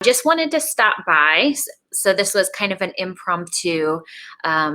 Just wanted to stop by. So this was kind of an impromptu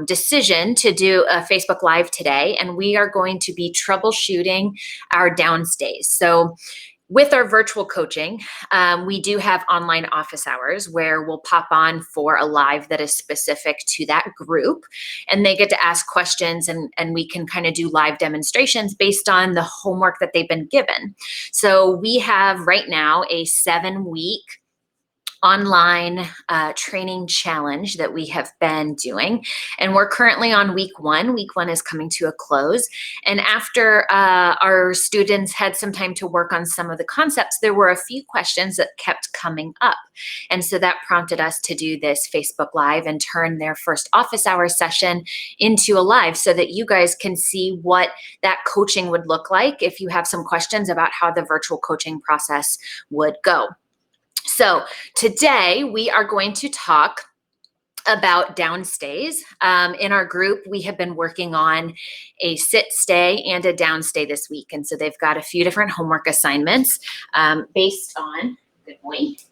decision to do a Facebook Live today, and we are going to be troubleshooting our downstays. So with our virtual coaching, we do have online office hours where we'll pop on for a live that is specific to that group, and they get to ask questions, and we can kind of do live demonstrations based on the homework that they've been given. So we have right now a 7-week online training challenge that we have been doing, and we're currently on week 1. Week 1 is coming to a close, and after our students had some time to work on some of the concepts, there were a few questions that kept coming up, and so that prompted us to do this Facebook Live and turn their first office hour session into a live so that you guys can see what that coaching would look like if you have some questions about how the virtual coaching process would go. So today we are going to talk about downstays. In our group, we have been working on a sit stay and a downstay this week. And so they've got a few different homework assignments based on, good point.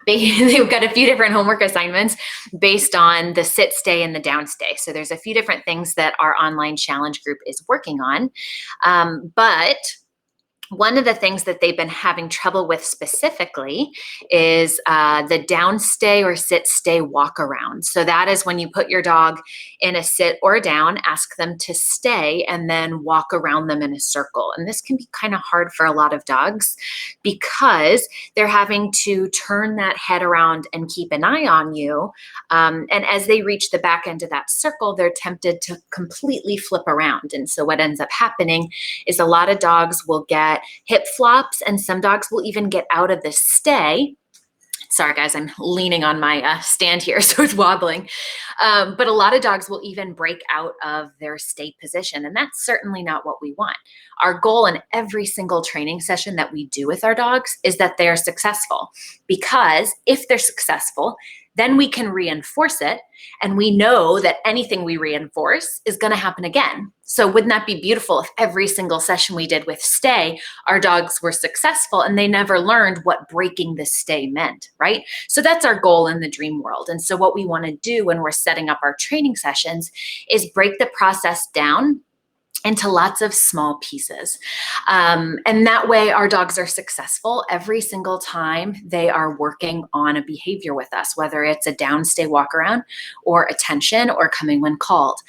They've got a few different homework assignments based on the sit stay and the downstay. So there's a few different things that our online challenge group is working on. But one of the things that they've been having trouble with specifically is the downstay or sit stay walk around. So that is when you put your dog in a sit or a down, ask them to stay, and then walk around them in a circle. And this can be kind of hard for a lot of dogs because they're having to turn that head around and keep an eye on you. And as they reach the back end of that circle, they're tempted to completely flip around. And so what ends up happening is a lot of dogs will get hip flops, and some dogs will even get out of the stay. Sorry guys, I'm leaning on my stand here, so it's wobbling. But a lot of dogs will even break out of their stay position, and that's certainly not what we want. Our goal in every single training session that we do with our dogs is that they're successful, because if they're successful, then we can reinforce it, and we know that anything we reinforce is going to happen again. So wouldn't that be beautiful if every single session we did with stay, our dogs were successful and they never learned what breaking the stay meant, right? So that's our goal in the dream world. And so what we want to do when we're setting up our training sessions is break the process down into lots of small pieces. And that way our dogs are successful every single time they are working on a behavior with us, whether it's a downstay walk around or attention or coming when called.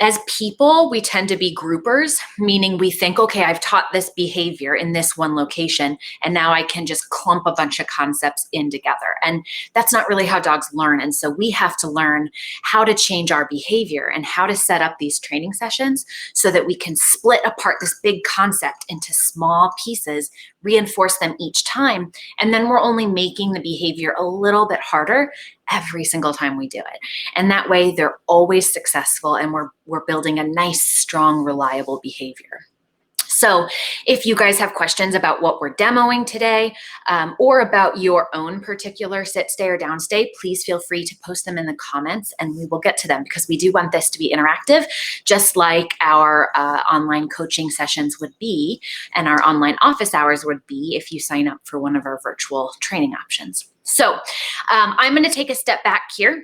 As people, we tend to be groupers, meaning we think, okay, I've taught this behavior in this one location, and now I can just clump a bunch of concepts in together. And that's not really how dogs learn. And so we have to learn how to change our behavior and how to set up these training sessions so that we can split apart this big concept into small pieces, reinforce them each time, and then we're only making the behavior a little bit harder every single time we do it. And that way they're always successful, and we're building a nice, strong, reliable behavior. So if you guys have questions about what we're demoing today, or about your own particular sit stay or downstay, please feel free to post them in the comments and we will get to them, because we do want this to be interactive, just like our online coaching sessions would be and our online office hours would be if you sign up for one of our virtual training options. So I'm going to take a step back here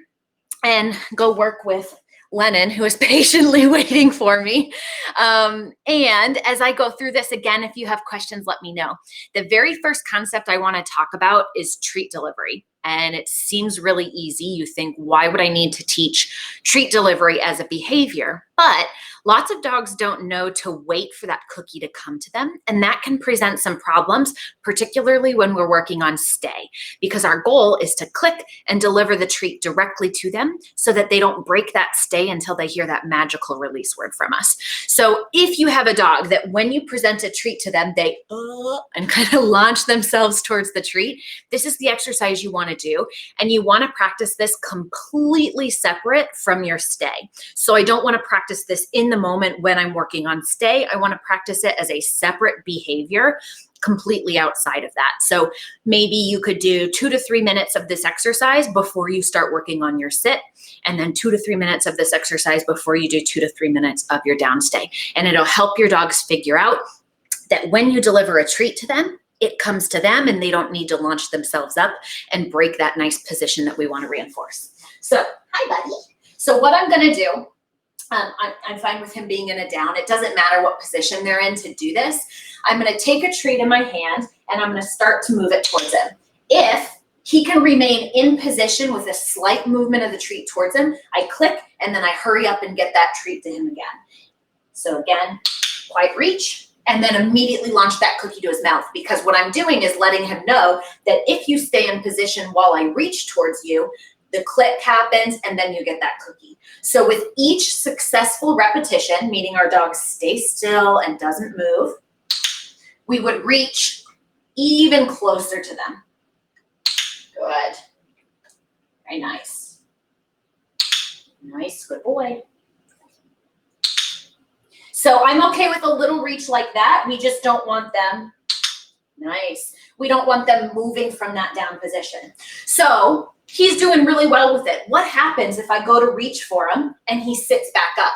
and go work with Lennon, who is patiently waiting for me. And as I go through this again, if you have questions, let me know. The very first concept I want to talk about is treat delivery. And it seems really easy. You think, why would I need to teach treat delivery as a behavior? But lots of dogs don't know to wait for that cookie to come to them. And that can present some problems, particularly when we're working on stay, because our goal is to click and deliver the treat directly to them so that they don't break that stay until they hear that magical release word from us. So if you have a dog that when you present a treat to them, they and kind of launch themselves towards the treat, this is the exercise you want to do. And you want to practice this completely separate from your stay. So I don't want to practice this in the moment when I'm working on stay. I want to practice it as a separate behavior completely outside of that. So maybe you could do 2 to 3 minutes of this exercise before you start working on your sit, and then 2 to 3 minutes of this exercise before you do 2 to 3 minutes of your downstay. And it'll help your dogs figure out that when you deliver a treat to them, it comes to them and they don't need to launch themselves up and break that nice position that we want to reinforce. So, hi, buddy. So what I'm going to do, I'm fine with him being in a down. It doesn't matter what position they're in to do this. I'm going to take a treat in my hand and I'm going to start to move it towards him. If he can remain in position with a slight movement of the treat towards him, I click and then I hurry up and get that treat to him again. So again, quiet reach, and then immediately launch that cookie to his mouth, because what I'm doing is letting him know that if you stay in position while I reach towards you, the click happens and then you get that cookie. So with each successful repetition, meaning our dog stays still and doesn't move, we would reach even closer to them. Good. Very nice. Nice, good boy. So I'm okay with a little reach like that. We just don't want them, nice. We don't want them moving from that down position. So he's doing really well with it. What happens if I go to reach for him and he sits back up?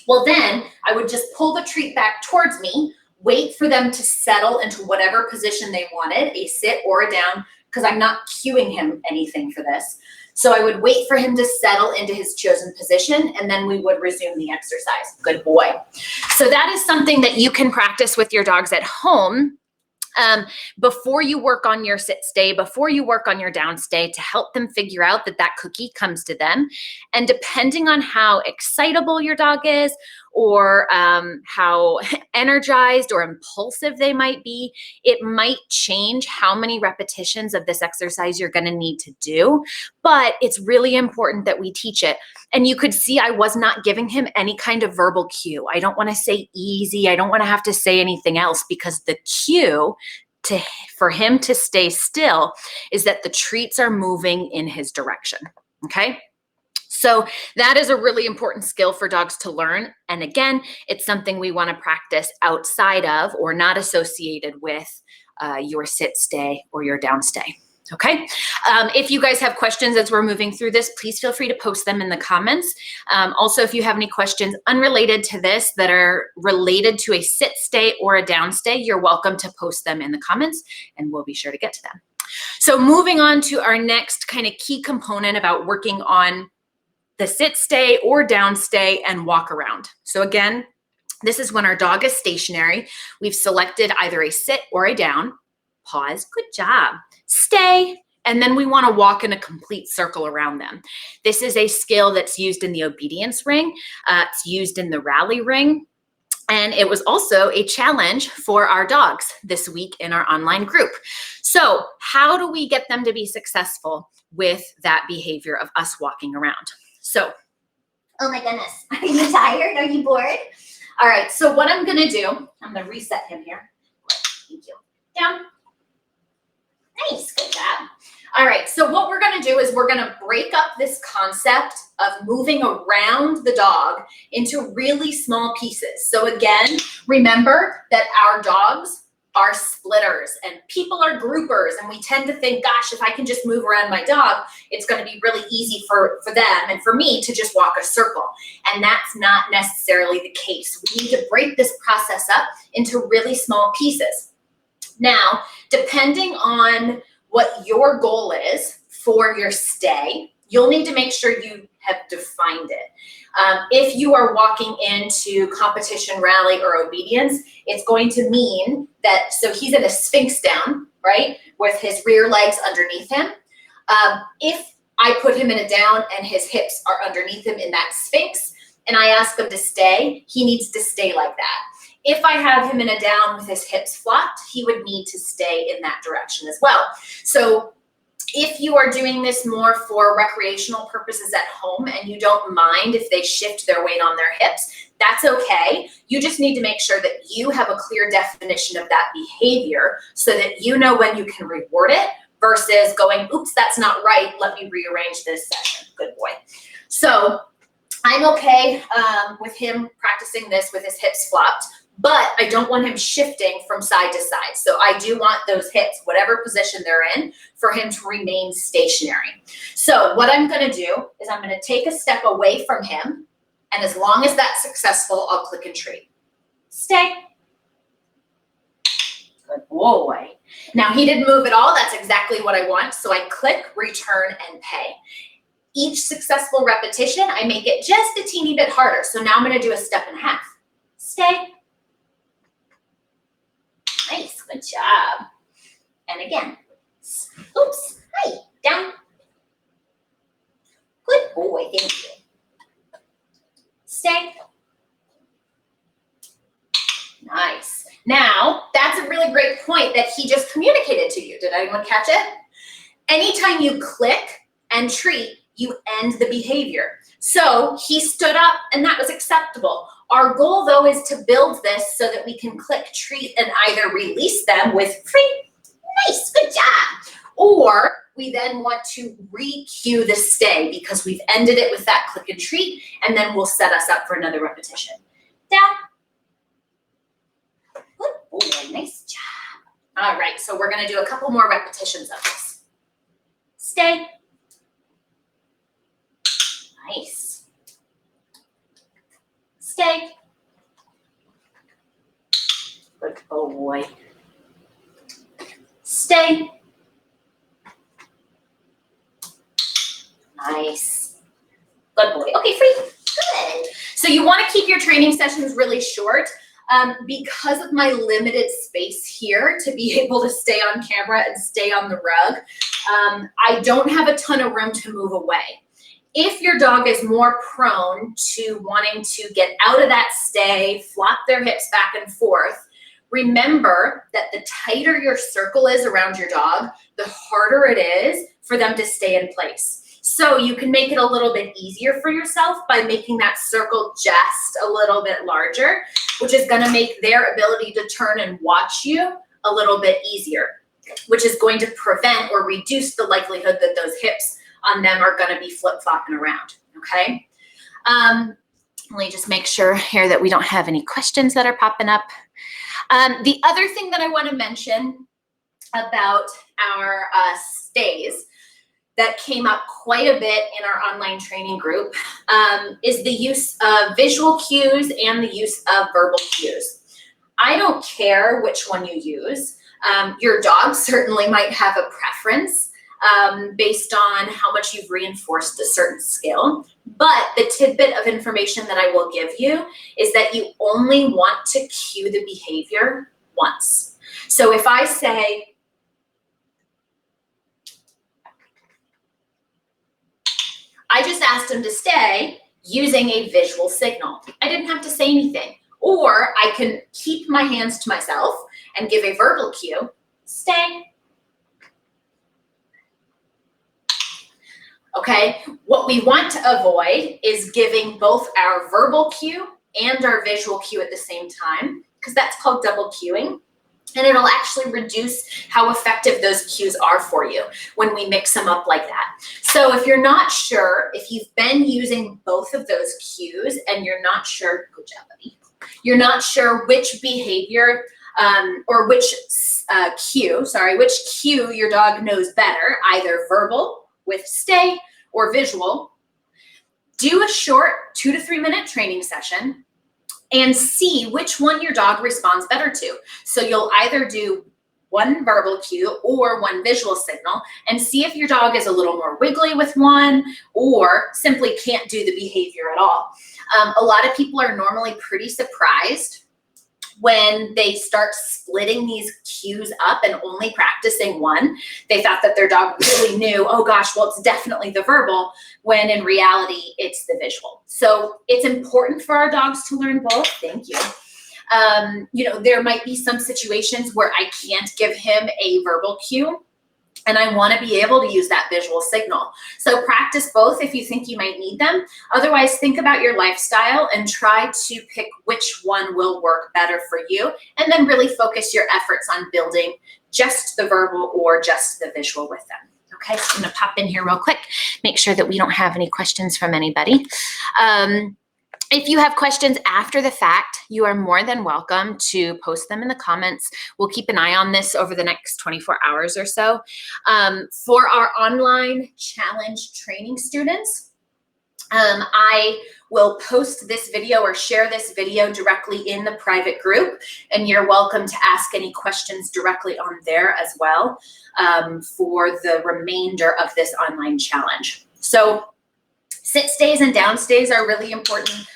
Well, then I would just pull the treat back towards me, wait for them to settle into whatever position they wanted, a sit or a down, because I'm not cueing him anything for this. So I would wait for him to settle into his chosen position, and then we would resume the exercise. Good boy. So that is something that you can practice with your dogs at home before you work on your sit stay, before you work on your down stay, to help them figure out that that cookie comes to them. And depending on how excitable your dog is, or how energized or impulsive they might be, it might change how many repetitions of this exercise you're going to need to do. But it's really important that we teach it. And you could see I was not giving him any kind of verbal cue. I don't want to say easy. I don't want to have to say anything else, because the cue for him to stay still is that the treats are moving in his direction. Okay? So that is a really important skill for dogs to learn. And again, it's something we want to practice outside of or not associated with your sit stay or your down stay. Okay. If you guys have questions as we're moving through this, please feel free to post them in the comments. Also, if you have any questions unrelated to this that are related to a sit stay or a down stay, you're welcome to post them in the comments and we'll be sure to get to them. So moving on to our next kind of key component about working on the sit stay or down stay and walk around. So again, this is when our dog is stationary. We've selected either a sit or a down. Pause, good job. Stay, and then we want to walk in a complete circle around them. This is a skill that's used in the obedience ring. It's used in the rally ring. And it was also a challenge for our dogs this week in our online group. So how do we get them to be successful with that behavior of us walking around? So, oh my goodness, are you tired? Are you bored? All right, so what I'm gonna do, I'm gonna reset him here. Thank you. Down. Nice, good job. All right, so what we're gonna do is we're gonna break up this concept of moving around the dog into really small pieces. So again, remember that our dogs are splitters and people are groupers, and we tend to think, gosh, if I can just move around my dog, it's going to be really easy for them and for me to just walk a circle. And that's not necessarily the case. We need to break this process up into really small pieces. Now, depending on what your goal is for your stay, you'll need to make sure you have defined it. If you are walking into competition, rally, or obedience, it's going to mean that, so he's in a sphinx down, right, with his rear legs underneath him. If I put him in a down and his hips are underneath him in that sphinx, and I ask him to stay, he needs to stay like that. If I have him in a down with his hips flopped, he would need to stay in that direction as well. So if you are doing this more for recreational purposes at home and you don't mind if they shift their weight on their hips, that's okay. You just need to make sure that you have a clear definition of that behavior so that you know when you can reward it versus going, oops, that's not right. Let me rearrange this session. Good boy. So I'm okay with him practicing this with his hips flopped, but I don't want him shifting from side to side. So I do want those hips, whatever position they're in, for him to remain stationary. So what I'm going to do is I'm going to take a step away from him, and as long as that's successful, I'll click and treat. Stay. Good boy. Now he didn't move at all. That's exactly what I want. So I click return and pay. Each successful repetition, I make it just a teeny bit harder. So now I'm going to do a step and a half. Stay. Nice, good job. And again. Oops, hi, down. Good boy, thank you. Stay. Nice. Now, that's a really great point that he just communicated to you. Did anyone catch it? Anytime you click and treat, you end the behavior. So he stood up and that was acceptable. Our goal though is to build this so that we can click, treat, and either release them with free, nice, good job. Or we then want to re-cue the stay because we've ended it with that click and treat, and then we'll set us up for another repetition. Down. Good boy, nice job. All right, so we're gonna do a couple more repetitions of this. Stay. Nice. Stay. Good boy. Stay. Nice. Good boy. Okay, free. Good. So you want to keep your training sessions really short. Because of my limited space here to be able to stay on camera and stay on the rug, I don't have a ton of room to move away. If your dog is more prone to wanting to get out of that stay, flop their hips back and forth, remember that the tighter your circle is around your dog, the harder it is for them to stay in place. So you can make it a little bit easier for yourself by making that circle just a little bit larger, which is going to make their ability to turn and watch you a little bit easier, which is going to prevent or reduce the likelihood that those hips on them are going to be flip-flopping around, okay? Let me just make sure here that we don't have any questions that are popping up. The other thing that I want to mention about our stays that came up quite a bit in our online training group is the use of visual cues and the use of verbal cues. I don't care which one you use. Your dog certainly might have a preference based on how much you've reinforced a certain skill. But the tidbit of information that I will give you is that you only want to cue the behavior once. So if I say, I just asked him to stay using a visual signal. I didn't have to say anything. Or I can keep my hands to myself and give a verbal cue, stay. Okay, what we want to avoid is giving both our verbal cue and our visual cue at the same time, because that's called double cueing. And it'll actually reduce how effective those cues are for you when we mix them up like that. So if you're not sure, if you've been using both of those cues and you're not sure, good job, buddy. You're not sure which behavior or which which cue your dog knows better, either verbal with stay or visual, do a short 2 to 3 minute training session and see which one your dog responds better to. So you'll either do one verbal cue or one visual signal and see if your dog is a little more wiggly with one or simply can't do the behavior at all. A lot of people are normally pretty surprised when they start splitting these cues up and only practicing one. They thought that their dog really knew, oh gosh, well, it's definitely the verbal, when in reality, it's the visual. So it's important for our dogs to learn both. Thank you. There might be some situations where I can't give him a verbal cue and I want to be able to use that visual signal. So practice both if you think you might need them. Otherwise, think about your lifestyle and try to pick which one will work better for you, and then really focus your efforts on building just the verbal or just the visual with them. Okay, so I'm going to pop in here real quick, make sure that we don't have any questions from anybody. If you have questions after the fact, you are more than welcome to post them in the comments. We'll keep an eye on this over the next 24 hours or so. For our online challenge training students, I will post this video or share this video directly in the private group, and you're welcome to ask any questions directly on there as well for the remainder of this online challenge. So sit stays and down stays are really important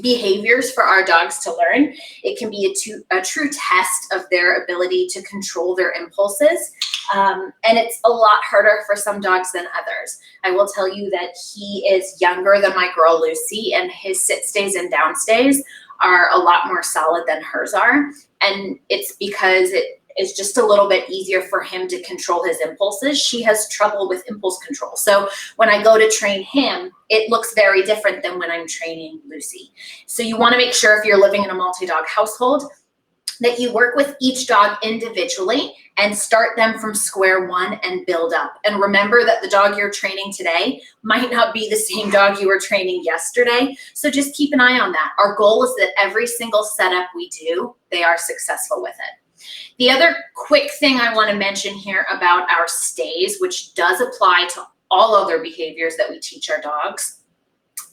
behaviors for our dogs to learn. It can be a true test of their ability to control their impulses. And it's a lot harder for some dogs than others. I will tell you that he is younger than my girl Lucy, and his sit stays and down stays are a lot more solid than hers are. And it's because it is just a little bit easier for him to control his impulses. She has trouble with impulse control. So when I go to train him, it looks very different than when I'm training Lucy. So you want to make sure, if you're living in a multi-dog household, that you work with each dog individually and start them from square one and build up. And remember that the dog you're training today might not be the same dog you were training yesterday. So just keep an eye on that. Our goal is that every single setup we do, they are successful with it. The other quick thing I want to mention here about our stays, which does apply to all other behaviors that we teach our dogs,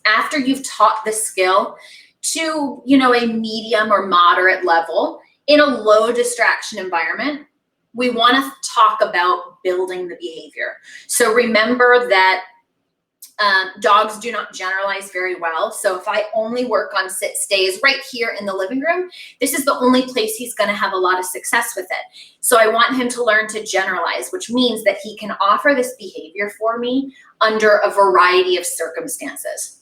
after you've taught the skill to, a medium or moderate level in a low distraction environment, we want to talk about building the behavior. So remember that dogs do not generalize very well. So if I only work on sit stays right here in the living room, this is the only place he's going to have a lot of success with it. So I want him to learn to generalize, which means that he can offer this behavior for me under a variety of circumstances.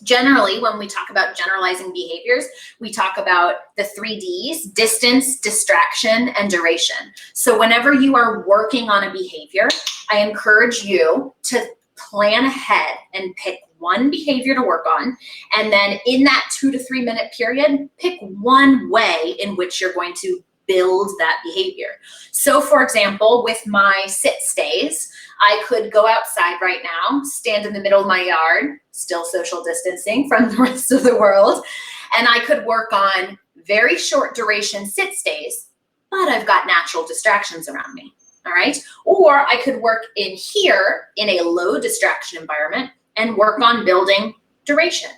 Generally, when we talk about generalizing behaviors, we talk about the 3 Ds: distance, distraction, and duration. So whenever you are working on a behavior, I encourage you to plan ahead and pick one behavior to work on. And then in that 2 to 3 minute period, pick one way in which you're going to build that behavior. So for example, with my sit stays, I could go outside right now, stand in the middle of my yard, still social distancing from the rest of the world, and I could work on very short duration sit stays, but I've got natural distractions around me. All right. Or I could work in here in a low distraction environment and work on building duration.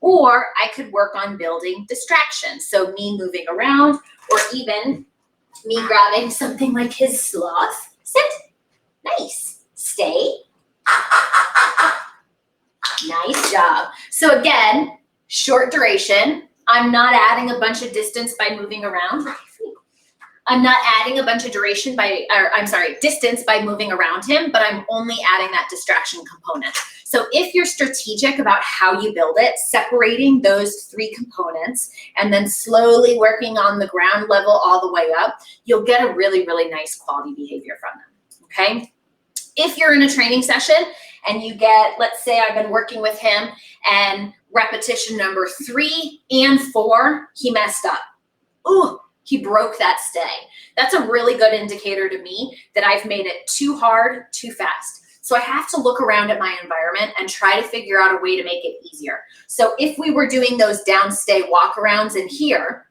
Or I could work on building distraction. So me moving around, or even me grabbing something like his sloth. Sit. Nice. Stay. Nice job. So again, short duration. I'm not adding a bunch of distance by moving around. I'm not adding a bunch of distance by moving around him, but I'm only adding that distraction component. So if you're strategic about how you build it, separating those 3 components and then slowly working on the ground level all the way up, you'll get a really, really nice quality behavior from them, okay? If you're in a training session and you get, let's say I've been working with him and repetition number 3 and 4, he messed up. Ooh. He broke that stay. That's a really good indicator to me that I've made it too hard, too fast. So I have to look around at my environment and try to figure out a way to make it easier. So if we were doing those down stay walkarounds in here,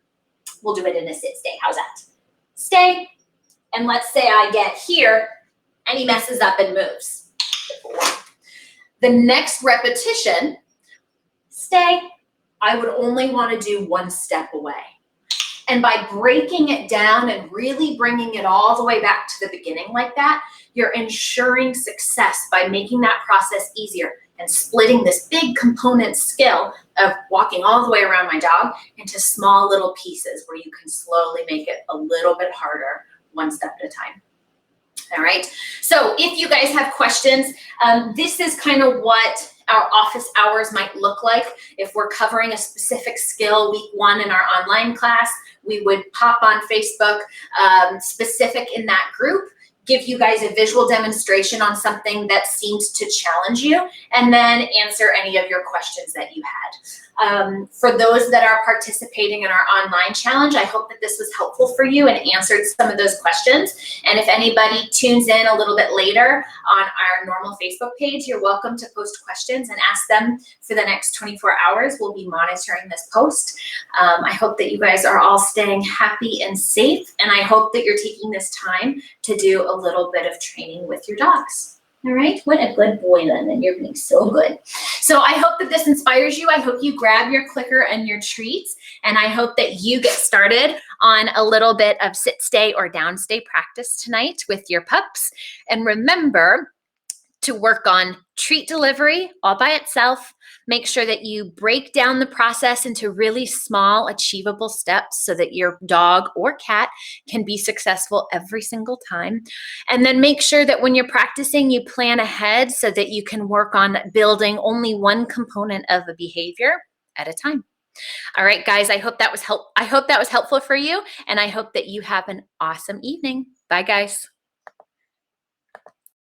we'll do it in a sit stay. How's that? Stay. And let's say I get here and he messes up and moves. The next repetition, stay. I would only want to do 1 step away. And by breaking it down and really bringing it all the way back to the beginning like that, you're ensuring success by making that process easier and splitting this big component skill of walking all the way around my dog into small little pieces where you can slowly make it a little bit harder, 1 step at a time. All right. So if you guys have questions, this is kind of what our office hours might look like. If we're covering a specific skill week 1 in our online class, we would pop on Facebook specific in that group, give you guys a visual demonstration on something that seemed to challenge you, and then answer any of your questions that you had. For those that are participating in our online challenge, I hope that this was helpful for you and answered some of those questions. And if anybody tunes in a little bit later on our normal Facebook page, you're welcome to post questions and ask them for the next 24 hours. We'll be monitoring this post. I hope that you guys are all staying happy and safe, and I hope that you're taking this time to do a little bit of training with your dogs. All right, what a good boy, Lemon. You're being so good. So I hope that this inspires you. I hope you grab your clicker and your treats, and I hope that you get started on a little bit of sit, stay, or down stay practice tonight with your pups. And remember to work on treat delivery all by itself. Make sure that you break down the process into really small, achievable steps so that your dog or cat can be successful every single time. And then make sure that when you're practicing, you plan ahead so that you can work on building only one component of a behavior at a time. All right, guys, I hope that was helpful for you, and I hope that you have an awesome evening. Bye, guys.